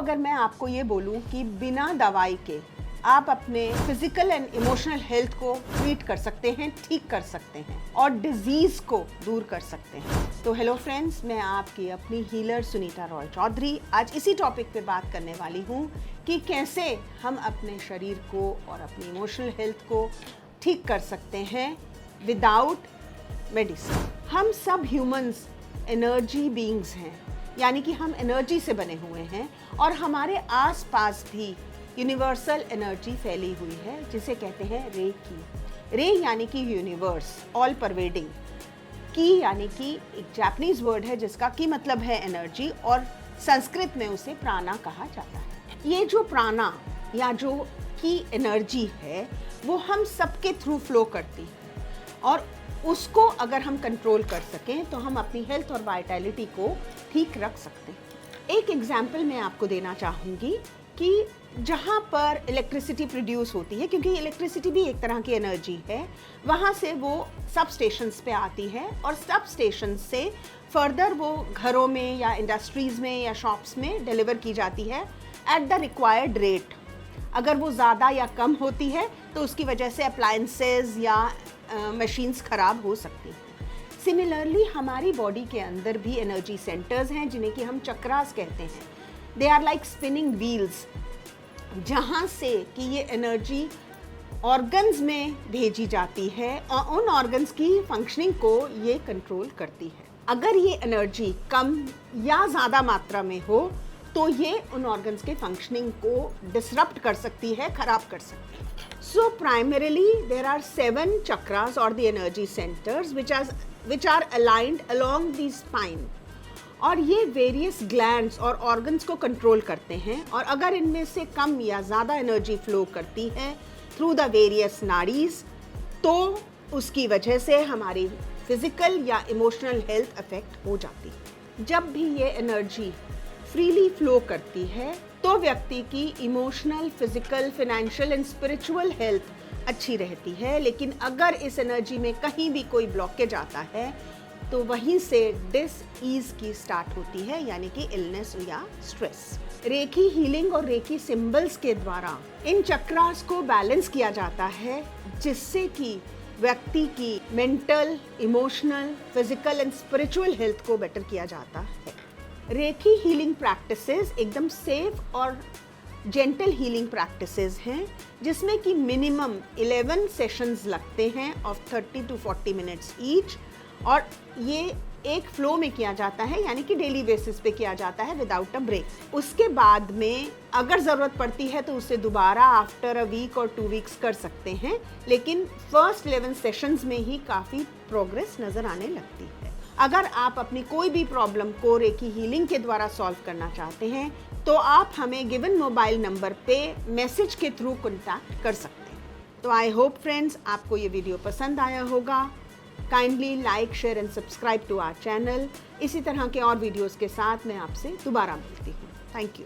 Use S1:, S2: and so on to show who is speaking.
S1: अगर मैं आपको ये बोलूं कि बिना दवाई के आप अपने फिजिकल एंड इमोशनल हेल्थ को ट्रीट कर सकते हैं, ठीक कर सकते हैं और डिजीज को दूर कर सकते हैं, तो हेलो फ्रेंड्स, मैं आपकी अपनी हीलर सुनीता रॉय चौधरी आज इसी टॉपिक पे बात करने वाली हूँ कि कैसे हम अपने शरीर को और अपनी इमोशनल हेल्थ को ठीक कर सकते हैं विदाउट मेडिसिन। हम सब ह्यूमंस एनर्जी बीइंग्स हैं, यानी कि हम एनर्जी से बने हुए हैं और हमारे आसपास भी यूनिवर्सल एनर्जी फैली हुई है जिसे कहते हैं रे की। रे यानी कि यूनिवर्स, ऑल परवेडिंग। की यानी कि एक जापानीज वर्ड है जिसका की मतलब है एनर्जी और संस्कृत में उसे प्राणा कहा जाता है। ये जो प्राणा या जो की एनर्जी है वो हम सबके थ्रू फ्लो करती है और उसको अगर हम कंट्रोल कर सकें तो हम अपनी हेल्थ और वाइटैलिटी को ठीक रख सकते हैं। एक एग्जाम्पल मैं आपको देना चाहूँगी कि जहाँ पर इलेक्ट्रिसिटी प्रोड्यूस होती है, क्योंकि इलेक्ट्रिसिटी भी एक तरह की एनर्जी है, वहाँ से वो सब स्टेशंस पे आती है और सब स्टेशन से फर्दर वो घरों में या इंडस्ट्रीज़ में या शॉप्स में डिलीवर की जाती है एट द रिक्वायर्ड रेट। अगर वो ज़्यादा या कम होती है तो उसकी वजह से अप्लायंसेस या मशीन्स ख़राब हो सकती हैं। सिमिलरली हमारी बॉडी के अंदर भी एनर्जी सेंटर्स हैं जिन्हें कि हम चक्रास कहते हैं। They are like spinning wheels, जहाँ से कि ये एनर्जी ऑर्गन्स में भेजी जाती है और उन ऑर्गन्स की फंक्शनिंग को ये कंट्रोल करती है। अगर ये एनर्जी कम या ज़्यादा मात्रा में हो तो ये उन ऑर्गन्स के फंक्शनिंग को डिसरप्ट कर सकती है, खराब कर सकती है। So primarily there are 7 chakras or the energy centers which are aligned along the spine और ये various glands और organs को control करते हैं और अगर इनमें से कम या ज़्यादा energy flow करती है through the various नाड़ीज तो उसकी वजह से हमारी physical या emotional health affect हो जाती है। जब भी ये energy freely flow करती है तो व्यक्ति की emotional, physical, financial and spiritual health अच्छी रहती है। लेकिन अगर इस एनर्जी में कहीं भी कोई ब्लॉकेज आता है तो वहीं से डिस-ईज की स्टार्ट होती है, यानी कि इलनेस या स्ट्रेस। रेकी हीलिंग और रेकी सिंबल्स के द्वारा इन चक्रास को बैलेंस किया जाता है जिससे कि व्यक्ति की mental, emotional, physical and spiritual health को बेटर किया जाता है। रेकी हीलिंग प्रैक्टिसेस एकदम सेफ और जेंटल हीलिंग प्रैक्टिसेस हैं जिसमें कि मिनिमम 11 सेशंस लगते हैं ऑफ 30 to 40 मिनट्स ईच और ये एक फ्लो में किया जाता है, यानी कि डेली बेसिस पे किया जाता है विदाउट अ ब्रेक। उसके बाद में अगर ज़रूरत पड़ती है तो उसे दोबारा आफ्टर अ वीक और 2 वीक्स कर सकते हैं, लेकिन फर्स्ट 11 सेशंस में ही काफ़ी प्रोग्रेस नज़र आने लगती है। अगर आप अपनी कोई भी प्रॉब्लम को रेकी हीलिंग के द्वारा सॉल्व करना चाहते हैं तो आप हमें गिवन मोबाइल नंबर पे मैसेज के थ्रू कॉन्टैक्ट कर सकते हैं। तो आई होप फ्रेंड्स आपको ये वीडियो पसंद आया होगा। Kindly like, share and subscribe to our channel. इसी तरह के और वीडियोस के साथ मैं आपसे दोबारा मिलती हूँ। Thank you.